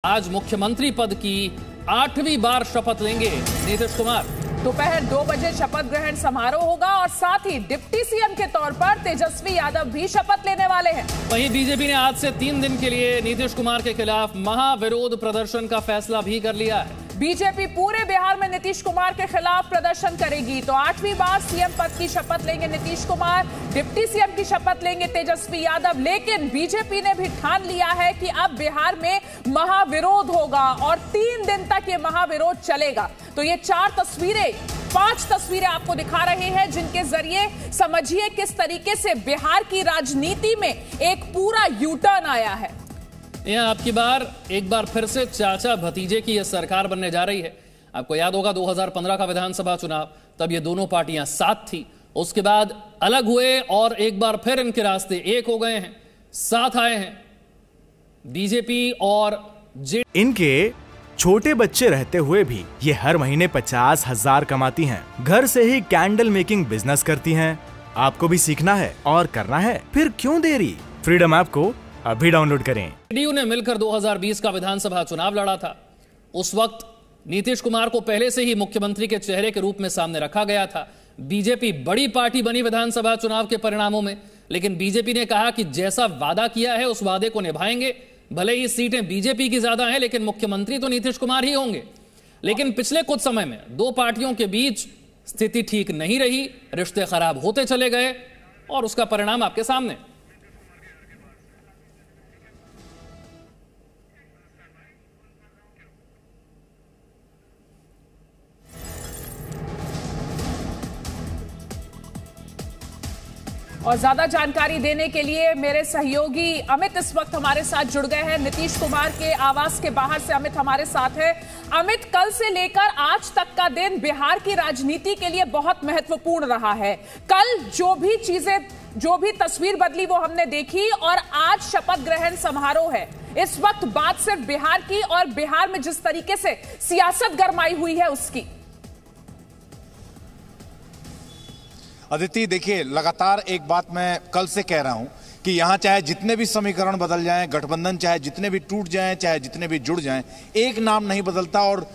आज मुख्यमंत्री पद की 8वीं बार शपथ लेंगे नीतीश कुमार। दोपहर 2 बजे शपथ ग्रहण समारोह होगा और साथ ही डिप्टी सीएम के तौर पर तेजस्वी यादव भी शपथ लेने वाले हैं। वहीं बीजेपी ने आज से 3 दिन के लिए नीतीश कुमार के खिलाफ महाविरोध प्रदर्शन का फैसला भी कर लिया है। बीजेपी पूरे बिहार में नीतीश कुमार के खिलाफ प्रदर्शन करेगी। तो 8वीं बार सीएम पद की शपथ लेंगे नीतीश कुमार, डिप्टी सीएम की शपथ लेंगे तेजस्वी यादव। लेकिन बीजेपी ने भी ठान लिया है कि अब बिहार में महाविरोध होगा और 3 दिन तक ये महाविरोध चलेगा। तो ये 5 तस्वीरें आपको दिखा रहे हैं, जिनके जरिए समझिए किस तरीके से बिहार की राजनीति में एक पूरा यूटर्न आया है। यहाँ आपकी एक बार फिर से चाचा भतीजे की यह सरकार बनने जा रही है। आपको याद होगा 2015 का विधानसभा चुनाव, तब ये दोनों पार्टियां साथ थी, उसके बाद अलग हुए और एक बार फिर इनके रास्ते एक हो गए हैं, साथ आए हैं बीजेपी और इनके छोटे बच्चे रहते हुए भी ये हर महीने 50,000 कमाती हैं। घर से ही कैंडल मेकिंग बिजनेस करती हैं। आपको भी सीखना है और करना है, फिर क्यों देरी? फ्रीडम ऐप को अभी डाउनलोड करें। जेडीयू ने मिलकर 2020 का विधानसभा चुनाव लड़ा था। उस वक्त नीतीश कुमार को पहले से ही मुख्यमंत्री के चेहरे के रूप में सामने रखा गया था। बीजेपी बड़ी पार्टी बनी विधानसभा चुनाव के परिणामों में, लेकिन बीजेपी ने कहा कि जैसा वादा किया है उस वादे को निभाएंगे। भले ही सीटें बीजेपी की ज्यादा हैं, लेकिन मुख्यमंत्री तो नीतीश कुमार ही होंगे। लेकिन पिछले कुछ समय में दो पार्टियों के बीच स्थिति ठीक नहीं रही, रिश्ते खराब होते चले गए और उसका परिणाम आपके सामने। और ज्यादा जानकारी देने के लिए मेरे सहयोगी अमित इस वक्त हमारे साथ जुड़ गए हैं। नीतीश कुमार के आवास के बाहर से अमित हमारे साथ है। अमित, कल से लेकर आज तक का दिन बिहार की राजनीति के लिए बहुत महत्वपूर्ण रहा है। कल जो भी तस्वीर बदली वो हमने देखी और आज शपथ ग्रहण समारोह है। इस वक्त बात सिर्फ बिहार की और बिहार में जिस तरीके से सियासत गरमाई हुई है उसकी। अदिति, देखिए, लगातार एक बात मैं कल से कह रहा हूं कि यहां चाहे जितने भी समीकरण बदल जाएं, गठबंधन चाहे जितने भी टूट जाएं, चाहे जितने भी जुड़ जाएं, एक नाम नहीं बदलता और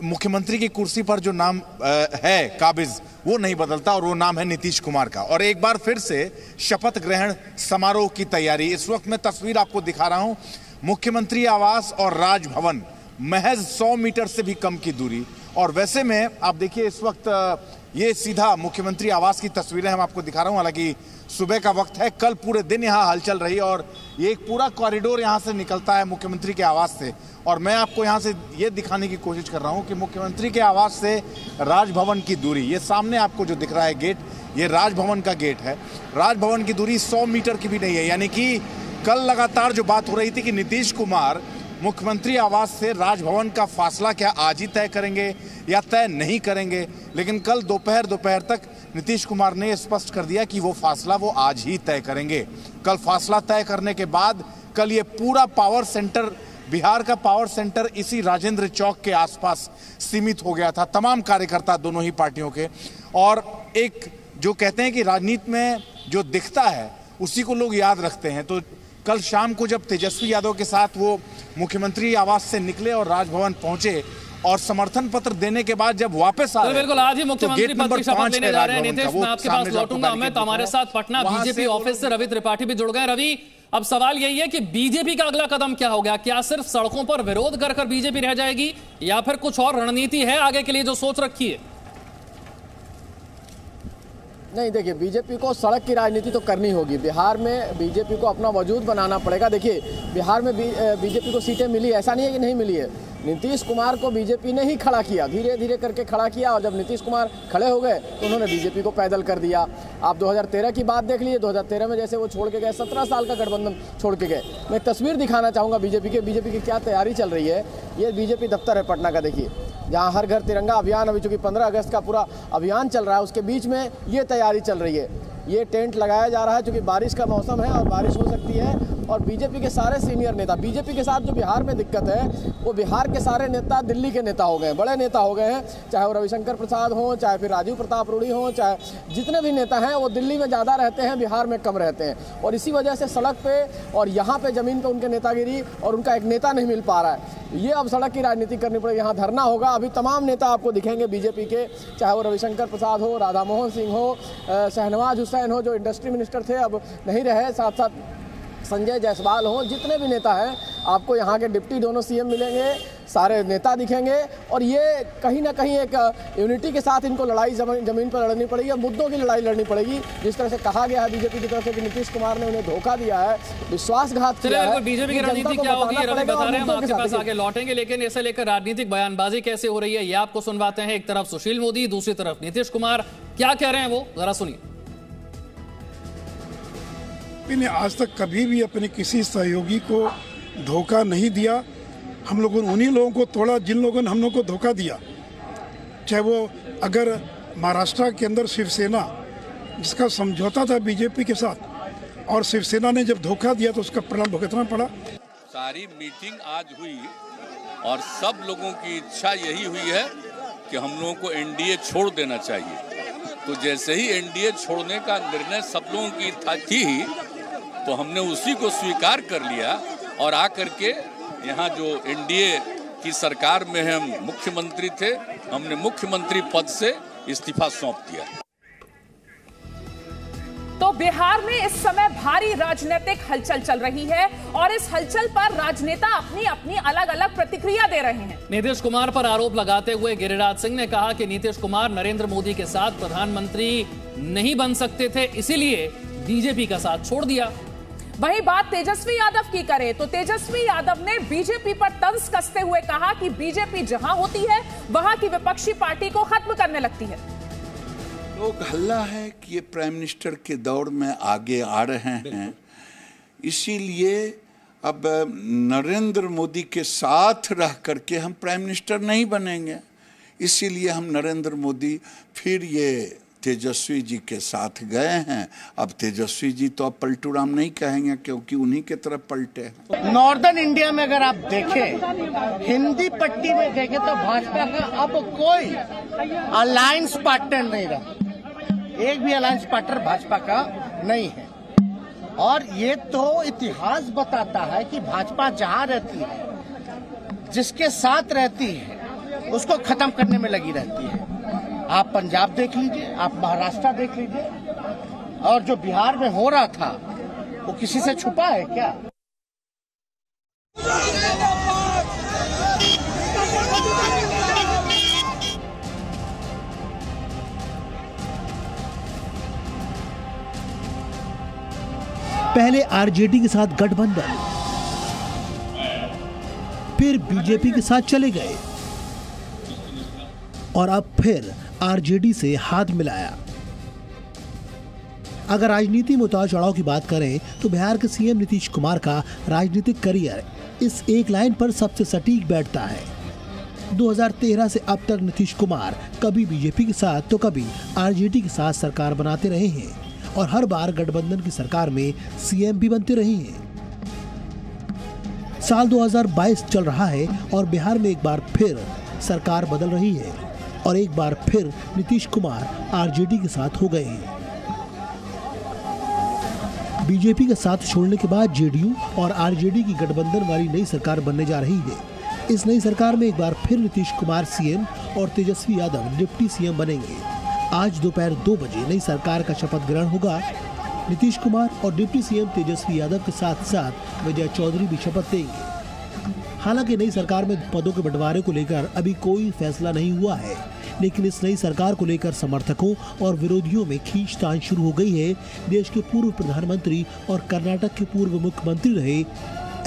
मुख्यमंत्री की कुर्सी पर जो नाम है काबिज, वो नहीं बदलता और वो नाम है नीतीश कुमार का। और एक बार फिर से शपथ ग्रहण समारोह की तैयारी। इस वक्त मैं तस्वीर आपको दिखा रहा हूं, मुख्यमंत्री आवास और राजभवन महज 100 मीटर से भी कम की दूरी। और वैसे में आप देखिए, इस वक्त ये सीधा मुख्यमंत्री आवास की तस्वीरें हम आपको दिखा रहा हूं। हालांकि सुबह का वक्त है, कल पूरे दिन यहां हलचल रही और ये एक पूरा कॉरिडोर यहां से निकलता है मुख्यमंत्री के आवास से। और मैं आपको यहां से ये दिखाने की कोशिश कर रहा हूं कि मुख्यमंत्री के आवास से राजभवन की दूरी, ये सामने आपको जो दिख रहा है गेट, ये राजभवन का गेट है। राजभवन की दूरी 100 मीटर की भी नहीं है। यानी कि कल लगातार जो बात हो रही थी कि नीतीश कुमार मुख्यमंत्री आवास से राजभवन का फासला क्या आज ही तय करेंगे या तय नहीं करेंगे, लेकिन कल दोपहर तक नीतीश कुमार ने स्पष्ट कर दिया कि वो फासला वो आज ही तय करेंगे। कल फासला तय करने के बाद कल ये पूरा पावर सेंटर, बिहार का पावर सेंटर इसी राजेंद्र चौक के आसपास सीमित हो गया था। तमाम कार्यकर्ता दोनों ही पार्टियों के, और एक जो कहते हैं कि राजनीति में जो दिखता है उसी को लोग याद रखते हैं। तो कल शाम को जब तेजस्वी यादव के साथ वो मुख्यमंत्री आवास से निकले और राजभवन पहुंचे और समर्थन पत्र देने के बाद जब वापस आ रहे, बिल्कुल आज ही मुख्यमंत्री पद की शपथ लेने जा रहे हैं नीतीश। मैं आपके पास लौटूंगा। अमित, हमारे साथ पटना बीजेपी ऑफिस से रवि त्रिपाठी भी जुड़ गए। रवि, अब सवाल यही है कि बीजेपी का अगला कदम क्या हो गया? क्या सिर्फ सड़कों पर विरोध कर बीजेपी रह जाएगी या फिर कुछ और रणनीति है आगे के लिए जो सोच रखी है? नहीं, देखिए, बीजेपी को सड़क की राजनीति तो करनी होगी। बिहार में बीजेपी को अपना वजूद बनाना पड़ेगा। देखिए, बिहार में बीजेपी को सीटें मिली, ऐसा नहीं है कि नहीं मिली है। नीतीश कुमार को बीजेपी ने ही खड़ा किया, धीरे धीरे करके खड़ा किया, और जब नीतीश कुमार खड़े हो गए तो उन्होंने बीजेपी को पैदल कर दिया। आप 2013 की बात देख लीजिए, 2013 में जैसे वो छोड़ के गए, 17 साल का गठबंधन छोड़ के गए। मैं एक तस्वीर दिखाना चाहूँगा बीजेपी की क्या तैयारी चल रही है। ये बीजेपी दफ्तर है पटना का, देखिए, जहाँ हर घर तिरंगा अभियान, अभी चूँकि 15 अगस्त का पूरा अभियान चल रहा है, उसके बीच में ये तैयारी चल रही है। ये टेंट लगाया जा रहा है, चूँकि बारिश का मौसम है और बारिश हो सकती है और बीजेपी के सारे सीनियर नेता, बीजेपी के साथ जो बिहार में दिक्कत है वो बिहार के सारे नेता दिल्ली के नेता हो गए हैं, बड़े नेता हो गए हैं, चाहे वो रविशंकर प्रसाद हो, चाहे फिर राजीव प्रताप रूढ़ी हो, चाहे जितने भी नेता हैं वो दिल्ली में ज़्यादा रहते हैं, बिहार में कम रहते हैं। और इसी वजह से सड़क पे और यहाँ पे ज़मीन पे उनके नेतागिरी और उनका एक नेता नहीं मिल पा रहा है। ये अब सड़क की राजनीति करनी पड़ेगी। यहाँ धरना होगा, अभी तमाम नेता आपको दिखेंगे बीजेपी के, चाहे वो रविशंकर प्रसाद हो, राधा मोहन सिंह हो, शहनवाज हुसैन हो जो इंडस्ट्री मिनिस्टर थे अब नहीं रहे, साथ साथ संजय जायसवाल हो, जितने भी नेता हैं आपको यहाँ के डिप्टी दोनों सीएम मिलेंगे, सारे नेता दिखेंगे। और ये कहीं ना कहीं एक यूनिटी के साथ इनको लड़ाई जमीन पर लड़नी पड़ेगी और मुद्दों की लड़ाई लड़नी पड़ेगी। जिस तरह से कहा गया है बीजेपी की तरफ से कि नीतीश कुमार ने उन्हें धोखा दिया है, विश्वासघात किया है। बीजेपी की रणनीति क्या होगी रवि बता रहे हैं, हम आपके पास आगे लौटेंगे, लेकिन इसे लेकर राजनीतिक बयानबाजी कैसे हो रही है ये आपको सुनवाते हैं। एक तरफ सुशील मोदी, दूसरी तरफ नीतीश कुमार, क्या कह रहे हैं वो जरा सुनिए। ने आज तक कभी भी अपने किसी सहयोगी को धोखा नहीं दिया। हम लोगों ने उन्हीं लोगों को तोड़ा जिन लोगों ने हम लोगों को धोखा दिया। चाहे वो अगर महाराष्ट्र के अंदर शिवसेना जिसका समझौता था बीजेपी के साथ और शिवसेना ने जब धोखा दिया तो उसका परिणाम भुगतना पड़ा। सारी मीटिंग आज हुई और सब लोगों की इच्छा यही हुई है कि हम लोगों को एनडीए छोड़ देना चाहिए। तो जैसे ही एनडीए छोड़ने का निर्णय सब लोगों की थी तो हमने उसी को स्वीकार कर लिया और आकर के यहाँ जो एनडीए की सरकार में हम मुख्यमंत्री थे, हमने मुख्यमंत्री पद से इस्तीफा सौंप दिया। तो बिहार में इस समय भारी राजनीतिक हलचल चल रही है और इस हलचल पर राजनेता अपनी अपनी अलग अलग प्रतिक्रिया दे रहे हैं। नीतीश कुमार पर आरोप लगाते हुए गिरिराज सिंह ने कहा कि नीतीश कुमार नरेंद्र मोदी के साथ प्रधानमंत्री नहीं बन सकते थे, इसीलिए बीजेपी का साथ छोड़ दिया। वहीं बात तेजस्वी यादव की करें तो तेजस्वी यादव ने बीजेपी पर तंज कसते हुए कहा कि बीजेपी जहां होती है वहां की विपक्षी पार्टी को खत्म करने लगती है। लोग हल्ला है कि ये प्राइम मिनिस्टर के दौर में आगे आ रहे हैं, इसीलिए अब नरेंद्र मोदी के साथ रह करके हम प्राइम मिनिस्टर नहीं बनेंगे, इसीलिए हम नरेंद्र मोदी फिर ये तेजस्वी जी के साथ गए हैं। अब तेजस्वी जी तो अब पलटू राम नहीं कहेंगे क्योंकि उन्हीं के तरफ पलटे हैं। नॉर्दर्न इंडिया में अगर आप देखें, हिंदी पट्टी में देखें तो भाजपा का अब कोई अलायंस पार्टनर नहीं रहा, एक भी अलायंस पार्टनर भाजपा का नहीं है। और ये तो इतिहास बताता है कि भाजपा जहां रहती है, जिसके साथ रहती है, उसको खत्म करने में लगी रहती है। आप पंजाब देख लीजिए, आप महाराष्ट्र देख लीजिए, और जो बिहार में हो रहा था वो किसी से छुपा है क्या? पहले आरजेडी के साथ गठबंधन, फिर बीजेपी के साथ चले गए और अब फिर आरजेडी से हाथ मिलाया। अगर राजनीति में उतार चढ़ाव की बात करें तो बिहार के सीएम नीतीश कुमार का राजनीतिक करियर इस एक लाइन पर सबसे सटीक बैठता है। 2013 से अब तक नीतीश कुमार कभी बीजेपी के साथ तो कभी आरजेडी के साथ सरकार बनाते रहे हैं और हर बार गठबंधन की सरकार में सीएम भी बनते रहे हैं। साल 2022 चल रहा है और बिहार में एक बार फिर सरकार बदल रही है और एक बार फिर नीतीश कुमार आरजेडी के साथ हो गए हैं। बीजेपी का साथ छोड़ने के बाद जेडीयू और आरजेडी की गठबंधन वाली नई सरकार बनने जा रही है। इस नई सरकार में एक बार फिर नीतीश कुमार सीएम और तेजस्वी यादव डिप्टी सीएम बनेंगे। आज दोपहर 2 बजे नई सरकार का शपथ ग्रहण होगा। नीतीश कुमार और डिप्टी सीएम तेजस्वी यादव के साथ साथ विजय चौधरी भी शपथ लेंगे। हालांकि नई सरकार में पदों के बंटवारे को लेकर अभी कोई फैसला नहीं हुआ है, लेकिन इस नई सरकार को लेकर समर्थकों और विरोधियों में खींचतान शुरू हो गई है। देश के पूर्व प्रधानमंत्री और कर्नाटक के पूर्व मुख्यमंत्री रहे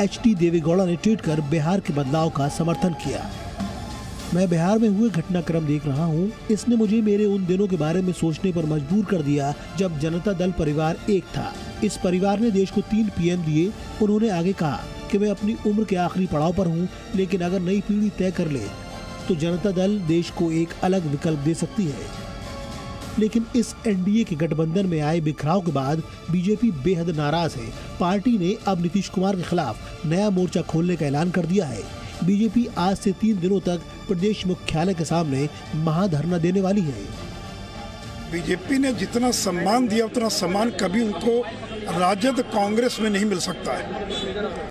एच.डी. देवेगौड़ा ने ट्वीट कर बिहार के बदलाव का समर्थन किया। मैं बिहार में हुए घटनाक्रम देख रहा हूँ, इसने मुझे मेरे उन दिनों के बारे में सोचने पर मजबूर कर दिया जब जनता दल परिवार एक था। इस परिवार ने देश को 3 पीएम दिए। उन्होंने आगे कहा कि मैं अपनी उम्र के आखिरी पड़ाव पर हूँ, लेकिन अगर नई पीढ़ी तय कर ले तो जनता दल देश को एक अलग विकल्प दे सकती है। लेकिन इस एनडीए के गठबंधन में आए बिखराव के बाद बीजेपी बेहद नाराज है। पार्टी ने अब नीतीश कुमार के खिलाफ नया मोर्चा खोलने का ऐलान कर दिया है। बीजेपी आज से 3 दिनों तक प्रदेश मुख्यालय के सामने महाधरना देने वाली है। बीजेपी ने जितना सम्मान दिया उतना सम्मान कभी उनको राजद कांग्रेस में नहीं मिल सकता है।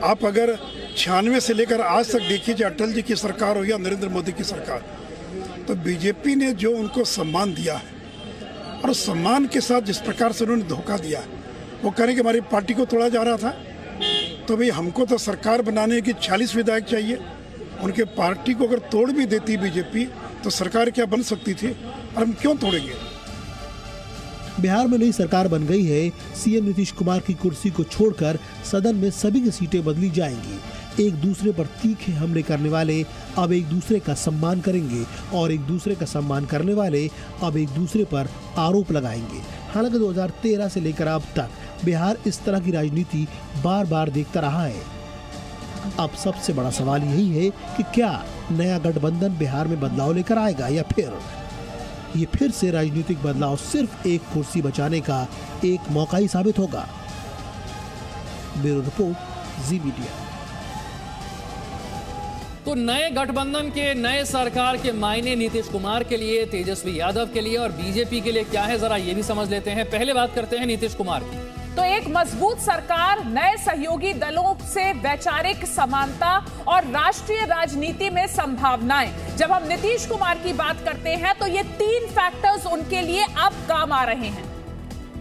आप अगर 96 से लेकर आज तक देखिए, चाहे अटल जी की सरकार हो या नरेंद्र मोदी की सरकार, तो बीजेपी ने जो उनको सम्मान दिया है और सम्मान के साथ जिस प्रकार से उन्होंने धोखा दिया है, वो करें कि हमारी पार्टी को तोड़ा जा रहा था, तो भाई हमको तो सरकार बनाने की 46 विधायक चाहिए। उनके पार्टी को अगर तोड़ भी देती बीजेपी तो सरकार क्या बन सकती थी, और हम क्यों तोड़ेंगे। बिहार में नई सरकार बन गई है। सीएम नीतीश कुमार की कुर्सी को छोड़कर सदन में सभी की सीटें बदली जाएंगी। एक दूसरे पर तीखे हमले करने वाले अब एक दूसरे का सम्मान करेंगे और एक दूसरे का सम्मान करने वाले अब एक दूसरे पर आरोप लगाएंगे। हालांकि 2013 से लेकर अब तक बिहार इस तरह की राजनीति बार बार देखता रहा है। अब सबसे बड़ा सवाल यही है कि क्या नया गठबंधन बिहार में बदलाव लेकर आएगा या फिर से राजनीतिक बदलाव सिर्फ एक कुर्सी बचाने का एक मौका ही साबित होगा। ब्यूरो रिपोर्ट, जी मीडिया। तो नए गठबंधन के, नए सरकार के मायने नीतीश कुमार के लिए, तेजस्वी यादव के लिए और बीजेपी के लिए क्या है, जरा ये भी समझ लेते हैं। पहले बात करते हैं नीतीश कुमार की। तो एक मजबूत सरकार, नए सहयोगी दलों से वैचारिक समानता और राष्ट्रीय राजनीति में संभावनाएं। जब हम नीतीश कुमार की बात करते हैं तो ये 3 फैक्टर्स उनके लिए अब काम आ रहे हैं।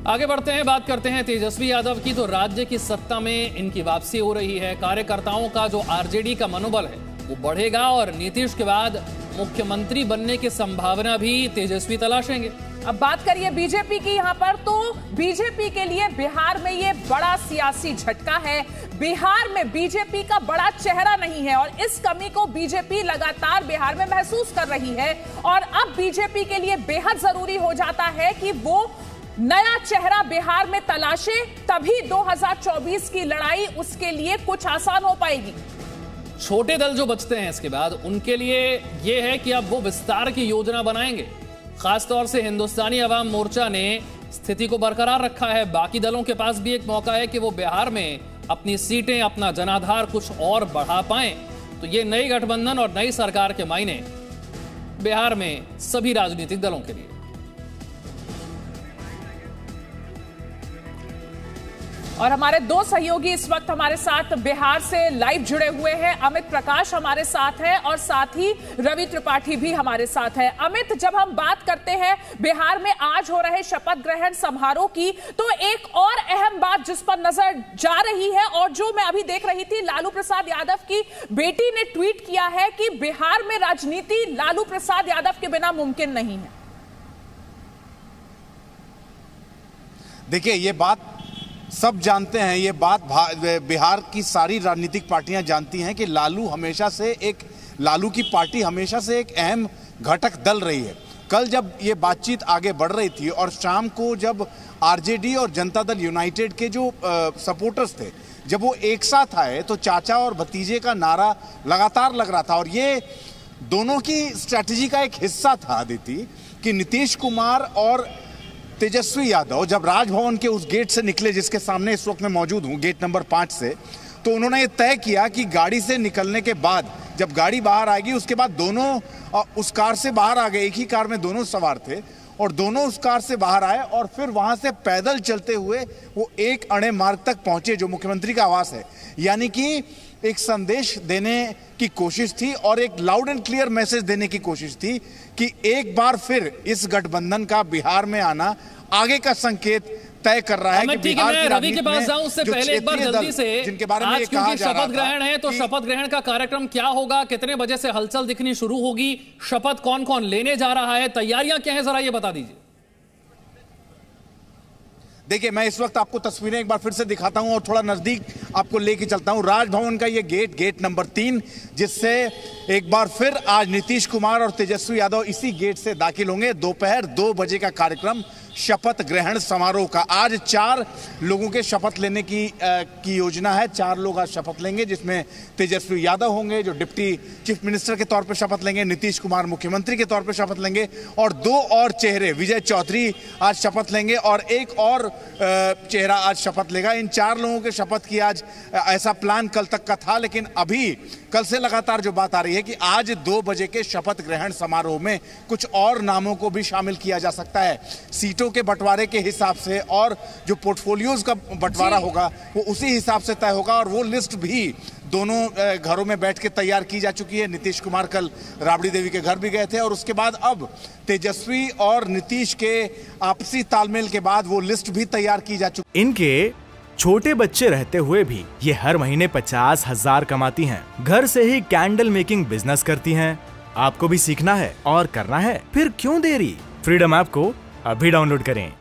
आगे बढ़ते हैं, बात करते हैं तेजस्वी यादव की। तो राज्य की सत्ता में इनकी वापसी हो रही है। कार्यकर्ताओं का जो आरजेडी का मनोबल है वो बढ़ेगा और नीतीश के बाद मुख्यमंत्री बनने की संभावना भी तेजस्वी तलाशेंगे। अब बात करिए बीजेपी की यहाँ पर, तो बीजेपी के लिए बिहार में ये बड़ा सियासी झटका है। बिहार में बीजेपी का बड़ा चेहरा नहीं है और इस कमी को बीजेपी लगातार बिहार में महसूस कर रही है। और अब बीजेपी के लिए बेहद जरूरी हो जाता है कि वो नया चेहरा बिहार में तलाशे, तभी 2024 की लड़ाई उसके लिए कुछ आसान हो पाएगी। छोटे दल जो बचते हैं इसके बाद, उनके लिए यह है कि अब वो विस्तार की योजना बनाएंगे। खासतौर से हिंदुस्तानी अवाम मोर्चा ने स्थिति को बरकरार रखा है। बाकी दलों के पास भी एक मौका है कि वो बिहार में अपनी सीटें, अपना जनाधार कुछ और बढ़ा पाएं। तो ये नई गठबंधन और नई सरकार के मायने बिहार में सभी राजनीतिक दलों के लिए। और हमारे 2 सहयोगी इस वक्त हमारे साथ बिहार से लाइव जुड़े हुए हैं। अमित प्रकाश हमारे साथ हैं और साथ ही रवि त्रिपाठी भी हमारे साथ है। अमित, जब हम बात करते हैं बिहार में आज हो रहे शपथ ग्रहण समारोह की, तो एक और अहम बात जिस पर नजर जा रही है और जो मैं अभी देख रही थी, लालू प्रसाद यादव की बेटी ने ट्वीट किया है कि बिहार में राजनीति लालू प्रसाद यादव के बिना मुमकिन नहीं है। देखिए, ये बात सब जानते हैं, ये बात बिहार की सारी राजनीतिक पार्टियां जानती हैं कि लालू की पार्टी हमेशा से एक अहम घटक दल रही है। कल जब ये बातचीत आगे बढ़ रही थी और शाम को जब आरजेडी और जनता दल यूनाइटेड के जो सपोर्टर्स थे, जब वो एक साथ आए तो चाचा और भतीजे का नारा लगातार लग रहा था। और ये दोनों की स्ट्रैटेजी का एक हिस्सा था आदित्य, कि नीतीश कुमार और तेजस्वी यादव जब राजभवन के उस गेट से निकले जिसके सामने इस वक्त मैं मौजूद हूं, गेट नंबर 5 से, तो उन्होंने ये तय किया कि गाड़ी से निकलने के बाद जब गाड़ी बाहर आएगी उसके बाद दोनों उस कार से बाहर आ गए। एक ही कार में दोनों सवार थे और दोनों उस कार से बाहर आए और फिर वहां से पैदल चलते हुए वो एक अणे मार्ग तक पहुंचे जो मुख्यमंत्री का आवास है। यानी कि एक संदेश देने की कोशिश थी और एक लाउड एंड क्लियर मैसेज देने की कोशिश थी कि एक बार फिर इस गठबंधन का बिहार में आना आगे का संकेत तय कर रहा है। ठीक है, मैं रवि के पास जाऊं उससे पहले एक बार जल्दी से, जिनके बारे में आज क्योंकि शपथ ग्रहण है, तो शपथ ग्रहण का कार्यक्रम क्या होगा, कितने बजे से हलचल दिखनी शुरू होगी, शपथ कौन कौन लेने जा रहा है, तैयारियां क्या है, जरा ये बता दीजिए। देखिए, मैं इस वक्त आपको तस्वीरें एक बार फिर से दिखाता हूं और थोड़ा नजदीक आपको लेके चलता हूं। राजभवन का ये गेट नंबर 3, जिससे एक बार फिर आज नीतीश कुमार और तेजस्वी यादव इसी गेट से दाखिल होंगे। दोपहर 2 बजे का कार्यक्रम शपथ ग्रहण समारोह का। आज 4 लोगों के शपथ लेने की योजना है। 4 लोग आज शपथ लेंगे, जिसमें तेजस्वी यादव होंगे जो डिप्टी चीफ मिनिस्टर के तौर पर शपथ लेंगे, नीतीश कुमार मुख्यमंत्री के तौर पर शपथ लेंगे और 2 और चेहरे, विजय चौधरी आज शपथ लेंगे और एक और चेहरा आज शपथ लेगा। इन 4 लोगों के शपथ की आज ऐसा प्लान कल तक का था, लेकिन अभी कल से लगातार जो बात आ रही है कि आज 2 बजे के शपथ ग्रहण समारोह में कुछ और नामों को भी शामिल किया जा सकता है। सीटों के बंटवारे के हिसाब से और जो पोर्टफोलियोज का बंटवारा होगा वो उसी हिसाब से तय होगा और वो लिस्ट भी दोनों घरों में बैठ के तैयार की जा चुकी है। नीतीश कुमार कल राबड़ी देवी के घर भी गए थे और उसके बाद अब तेजस्वी और नीतीश के आपसी तालमेल के बाद वो लिस्ट भी तैयार की जा चुकी है। इनके छोटे बच्चे रहते हुए भी ये हर महीने 50,000 कमाती हैं। घर से ही कैंडल मेकिंग बिजनेस करती हैं। आपको भी सीखना है और करना है, फिर क्यों देरी? फ्रीडम ऐप को अभी डाउनलोड करें।